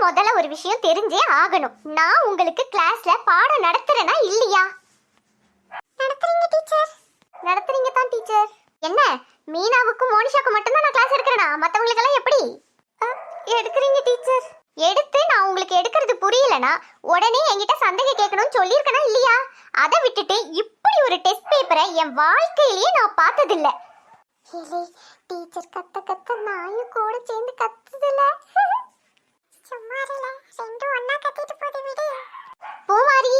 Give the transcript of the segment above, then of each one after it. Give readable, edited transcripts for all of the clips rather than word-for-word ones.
முதல்ல ஒரு விஷயம் தெரிஞ்சே ஆகணும். நான் உங்களுக்கு கிளாஸ்ல பாடம் நடத்துறேனா இல்லையா? நடத்துறீங்க டீச்சர். நடத்துறீங்க தான் டீச்சர். என்ன மீனாவுக்கும் மோனிஷாவுக்கும் மட்டும் தான் நான் கிளாஸ் எடுக்கிறேனா? மத்தவங்களுக்கு எல்லாம் எப்படி எடுக்கிறீங்க டீச்சர்? எடுத்து நான் உங்களுக்கு எடுக்கிறது புரியலனா உடனே என்கிட்ட சந்தேகம் கேட்கணும்னு சொல்லியிருக்கனா இல்லையா? அதை விட்டுட்டு இப்படி ஒரு டெஸ்ட் பேப்பரை என் வாழ்க்கையிலேயே நான் பார்த்ததில்லை. டீச்சர் கத்த கத்த நாயும் கூட சேர்ந்து கத்துதுல. சும்மா இல்ல, ரெண்டும் ஒண்ணா கத்திட்டு போது விடு. பூமாரி,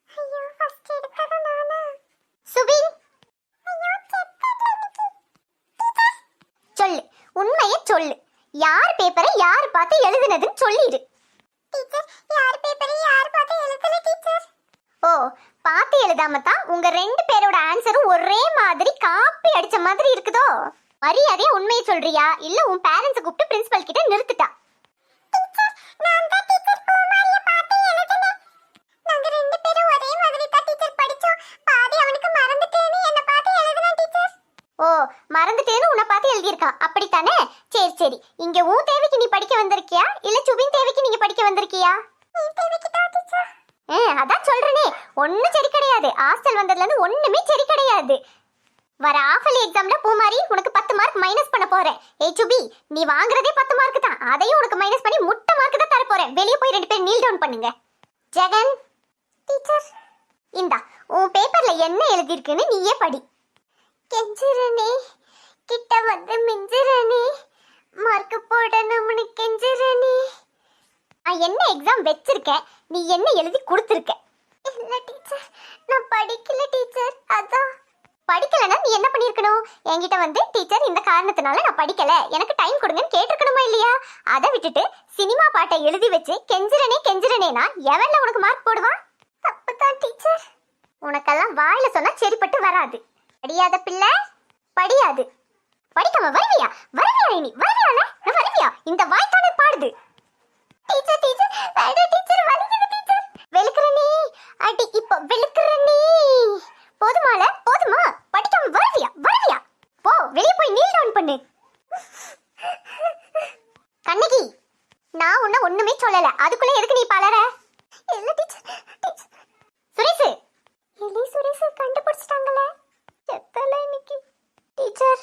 ஐயோ ஃபர்ஸ்ட் எடுத்தது நானா? சுபின், ஐயோ செத்தல எனக்கு. டீச்சர் சொல்லு, உண்மையை சொல்லு. யார் பேப்பரை யார் பார்த்து எழுதுனதுன்னு சொல்லிடு. டீச்சர், யார் பேப்பரை யார் பார்த்து எழுதல டீச்சர். ஓ, பார்த்து எழுதாம தான் உங்க ரெண்டு பேரோட ஆன்சரும் ஒரே மாதிரி காப்பி அடிச்ச மாதிரி இருக்குதோ? மரியாதையா உண்மையை சொல்றியா இல்ல உன் பேரண்ட்ஸ் கூப்பிட்டு பிரின்சிபல் கிட்ட நிறுத்துட்டா? டீச்சர், நான் தான் டீச்சர் பூமாரியை பார்த்து எழுதுனேன். நாங்க ரெண்டு பேரும் ஒரே மாதிரி தான் டீச்சர் படிச்சோம். பாதி அவனுக்கு மறந்துட்டேன்னு என்ன பார்த்து எழுதுனேன் டீச்சர். ஓ, மறந்துட்டேன்னு உன்னை பார்த்து எழுதியிருக்கா அப்படித்தானே? சரி சரி, இங்க உன் தேவைக்கு நீ படிக்க வந்திருக்கியா இல்ல சுபின் தேவைக்கு நீங்க படிக்க வந்திருக்கியா? நீ தேவைக்கு தான் டீச்சர். அதான் சொல்றேனே, ஒன்னும் சரி கிடையாது. ஹாஸ்டல் வந்ததுல இருந்து ஒண்ணுமே சரி கிடையாது. வர ஆஃபலி எக்ஸாம்ல பூமாரி உனக்கு 10 மார்க் மைனஸ் பண்ண போறேன். ஏய் சுபி, நீ வாங்குறதே 10 மார்க் தான். அதையும் உனக்கு மைனஸ் பண்ணி முட்டை மார்க் தான் தர போறேன். வெளிய போய் ரெண்டு பேரும் நீல் டவுன் பண்ணுங்க. ஜெகன் டீச்சர், இந்தா உன் பேப்பர்ல என்ன எழுதி இருக்குன்னு நீயே படி. கெஞ்சிரனே, கிட்ட வந்து மிஞ்சிரனே, மார்க் போடணும்னு கெஞ்சிரனே. நான் என்ன எக்ஸாம் வெச்சிருக்கேன், நீ என்ன எழுதி கொடுத்துருக்க? இல்ல டீச்சர், நான் படிக்கல டீச்சர். அதான். படிக்கலன்னா நீ என்ன பண்ணிருக்கணும்? என்கிட்ட வந்து டீச்சர் இந்த காரணத்தினால நான் படிக்கல, எனக்கு டைம் கொடுங்கன்னு கேட்டிருக்கணுமா இல்லையா? அதை விட்டுட்டு சினிமா பாட்டை எழுதி வச்சு கெஞ்சிரனே கெஞ்சிரனேனா எவன்ல உனக்கு மார்க் போடுவான்? தப்புதான் டீச்சர். உனக்கெல்லாம் வாயில சொன்னா சரிப்பட்டு வராது. படியாத பிள்ளை படியாது. படிக்காம வருவியா? வருவியா? இனி வருவியால நான் வருவியா? இந்த வாய்த்தானே பாடுது. டீச்சர் டீச்சர் வேட டீச்சர் வலிக்குது டீச்சர். வெளுக்குறனே அடி, இப்ப வெளுக்குறனே. போதுமால போதுமா? படிக்காம வருவியா? வருவியா? போ, வெளிய போய் நீல் டவுன் பண்ணு. கண்ணகி, நான் உன்ன ஒண்ணுமே சொல்லல, அதுக்குள்ள எதுக்கு நீ பலற? இல்ல டீச்சர். டீச்சர் சுரேஷ், எலி சுரேஷ் கண்டுபிடிச்சிட்டாங்களே. செத்தல இன்னைக்கு. டீச்சர்,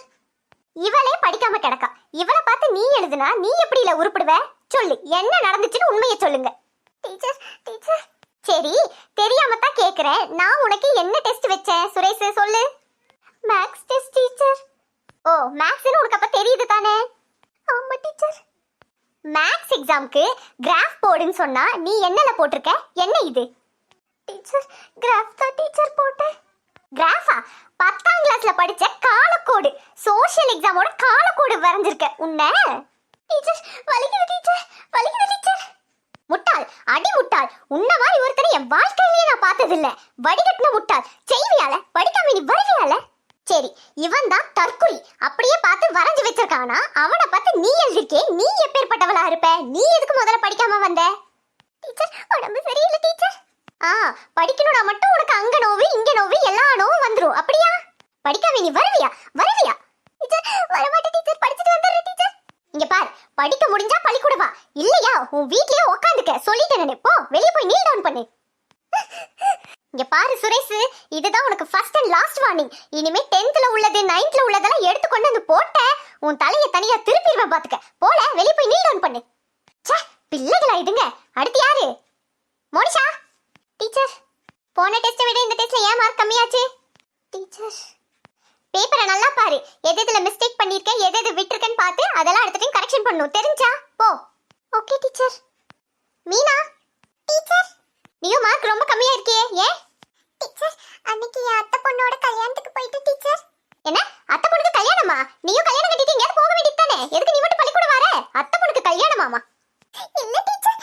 இவளே படிக்காம கிடக்கா. இவளை பார்த்து நீ எழுதுனா நீ எப்படி இல்ல உருப்படுவ? சொல்லு, என்ன நடந்துச்சுன்னு உண்மையை சொல்லுங்க. Teacher teacher. சரி, தெரியாம தான் கேக்குறேன். நான் உனக்கு என்ன டெஸ்ட் வச்சேன் சுரேஷ் சொல்லு. Maths test teacher. ஓ, மேக்ஸ்னு உனக்கு அப்ப தெரியுது தானே? ஆமா டீச்சர். மேக்ஸ் எக்ஸாம்க்கு கிராஃப் போடுன்னு சொன்னா நீ என்னல போட்டிருக்க? என்ன இது? டீச்சர், கிராஃப் தான் டீச்சர் போட்டேன். கிராஃபா? 10ஆம் கிளாஸ்ல படிச்ச காலக்கோடு, சோஷியல் எக்ஸாமோட காலக்கோடு வரைஞ்சிருக்க உன்ன. டீச்சர் வலிக்குது டீச்சர், வலிக்குது டீச்சர். முட்டாள், அடி முட்டாள். உன்ன மாதிரி ஒருத்தரை என் வாழ்க்கையிலேயே நான் பார்த்ததில்ல. வடிகட்டின முட்டாள். செய்வியால? படிக்காம நீ வருவியால? சரி, இவன் தான் தற்குறி. அப்படியே பார்த்து வரைஞ்சு வச்சிருக்கானா? அவனை பார்த்து நீ எழுதிருக்கே, நீ எப்பேற்பட்டவளா இருப்ப? நீ எதுக்கு முதல்ல படிக்காம வந்த? டீச்சர், உடம்பு சரியில்லை டீச்சர். படிக்கணும்னா மட்டும் உனக்கு அங்க நோவு இங்க நோவு எல்லா நோவும் வந்துரும். அப்படியா? படிக்காம நீ வருவியா? வருவியா? டீச்சர் வரமாட்டேன் டீச்சர், படிச்சுட்டு வந்துடுறேன் டீச்சர். இங்க பார், படிக்க முடிஞ்சா பள்ளிக்கூடம் வா, இல்லையா உன் வீட்லயே உட்காந்துக்க. சொல்லிட்டேனே, போ, வெளிய போய் நீல் டவுன் பண்ணு. இங்க பாரு சுரேஷ், இதுதான் உனக்கு ஃபர்ஸ்ட் அண்ட் லாஸ்ட் வார்னிங். இனிமே 10th உள்ளது 9th உள்ளதெல்லாம் எடுத்து கொண்டு வந்து போட்ட உன் தலையை தனியா திருப்பிடுவேன் பாத்துக்க. போல, வெளிய போய் நீல் டவுன் பண்ணு. ச்சே, பிள்ளைகளா இதுங்க. அடுத்து யாரு? மோனிஷா. டீச்சர், போன டெஸ்ட்டை விட இந்த டெஸ்ட்ல ஏன் மார்க் கம்மியாச்சு? டீச்சர், பேப்பரை நல்லா பாரு. எது எதுல மிஸ்டேக் பண்ணிருக்க, எது எது விட்டுருக்கன்னு பார்த்து அதெல்லாம் அடுத்த டைம் கரெக்ஷன் பண்ணணும். தெரிஞ்சா? போ. Okay teacher. மீனா. டீச்சர், நீயும் மார்க் ரொம்ப கம்மியா இருக்கியே, ஏன்? டீச்சர், அன்னைக்கு என் அத்தை பொண்ணோட கல்யாணத்துக்கு போயிட்டு டீச்சர். என்ன, அத்தை பொண்ணுக்கு கல்யாணமா? நீயும் கல்யாணம் கட்டிட்டு எங்கயாவது போக வேண்டியது தானே? எதுக்கு நீ மட்டும் பள்ளிக்கூடம் வர? அத்தை பொண்ணுக்கு கல்யாணமாமா? இல்ல டீச்சர்.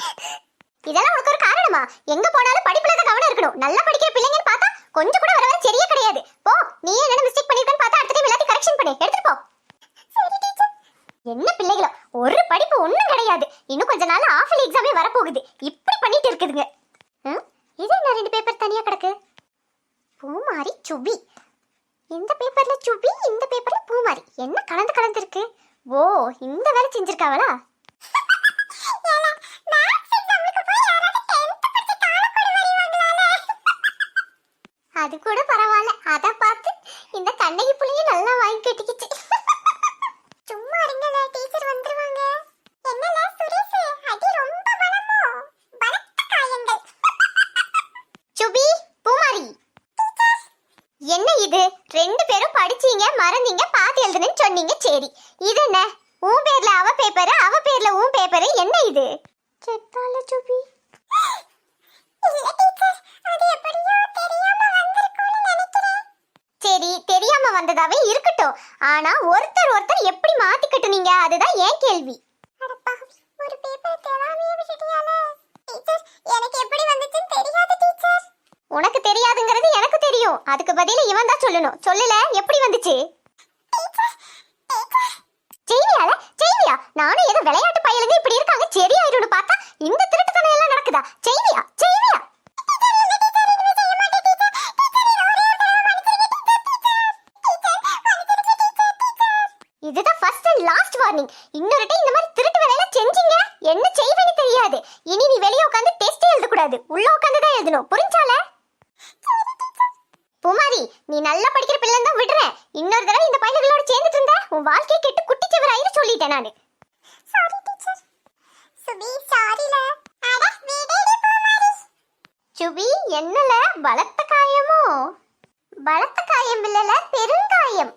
இதெல்லாம் உனக்கு ஒரு காரணமா? எங்க போனாலும் படிப்புல தான் கவனம் இருக்கணும். நல்லா படிக்கிற பிள்ளைங்கன்னு பார்த்தா கொஞ்சம் கூட வர சரியா கிடையாது. போ, நீ என்ன மிஸ்டேக் பண்ணிருக்கன்னு பார்த்தா அடுத்த டைம் எல்லாத்தையும் கரெக்ஷன் பண்ணு. எடுத்துட்டு போ. சரி டீச்சர். என்ன பிள்ளைகளோ, ஒரு படிப்பு ஒண்ணும் கிடையாது. இன்னும் கொஞ்ச நாள் ஆஃபலி எக்ஸாமே வர போகுது. இப்படி பண்ணிட்டு இருக்குதுங்க. இது என்ன ரெண்டு பேப்பர் தனியா கிடக்கு? பூமாரி சுபி. இந்த பேப்பர்ல சுபி, இந்த பேப்பர்ல பூமாரி. என்ன கலந்து கலந்து இருக்கு? ஓ, இந்த வேலை செஞ்சிருக்காவளா? அது கூட பரவாயில்ல. அத பார்த்து இந்த கண்ணகி புள்ளைய நல்லா வாங்கி கட்டிக்கிச்சு. சும்மா இருங்கல, டீச்சர் வந்துருவாங்க. என்னல சுரேஷ், அடி ரொம்ப பலமோ? பலத்த காயங்கள். சுபி, பூமாரி. என்ன இது? ரெண்டு பேரும் படிச்சீங்க, மறந்தீங்க, பாத்து எழுதுன்னு சொன்னீங்க. சரி, இது என்ன? உன் பேர்ல அவ பேப்பர், அவ பேர்ல உன் பேப்பர். என்ன இது? செத்தால சுபி. இல்ல டீச்சர், அது எப்படியோ தெரியாம வந்திருக்கும்னு நினைக்கிறேன். சரி, தெரியாம வந்ததாவே இருக்கட்டும். ஆனா ஒருத்தர் எப்படி மாத்திக்கிட்டுனீங்க? அதுதான் ஏன் கேள்வி. அட பாவி, ஒரு பேப்பர் தெரியாமயே விட்டுட்டியால. டீச்சர், எனக்கு எப்படி வந்துச்சுன்னு தெரியாது டீச்சர். உனக்கு தெரியாதுங்கிறது எனக்கு தெரியும். அதுக்கு பதிலா இவன் தான் சொல்லணும். சொல்லல, எப்படி வந்துச்சு? செய்வியால செய்வியா? நானும் ஏதோ விளையாட்டு பயலுங்க இப்படி இருக்காங்க சரியாயிரும்னு பார்த்தா இந்த திருட்டுத்தனம் எல்லாம் நடக்குதா? செய்வியா செய்வியா? இதுதான் ஃபர்ஸ்ட் அண்ட் லாஸ்ட் வார்னிங். இன்னொரு டைம் இந்த மாதிரி திருட்டு வேலையெல்லாம் செஞ்சீங்க என்ன செய்வேன்னு தெரியாது. இனி நீ வெளியே உட்காந்து டெஸ்ட் எழுத கூடாது, உள்ள உட்காந்து தான் எழுதணும். புரிஞ்சால? பூமாரி, நீ நல்லா படிக்கிற பிள்ளை தான் விடுறேன். இன்னொரு தடவை இந்த பையன்களோட சேர்ந்துட்டு இருந்த உன் வாழ்க்கையை கெட்டு குட்டிச்சவராயிரு சொல்லிட்டேன் நானு. Sorry teacher. சுபி, சாரில. அட விடுடி பூமாரி. சுபி, என்னல பலத்த காயமோ? பலத்த காயம் இல்லல, பெருங்காயம்.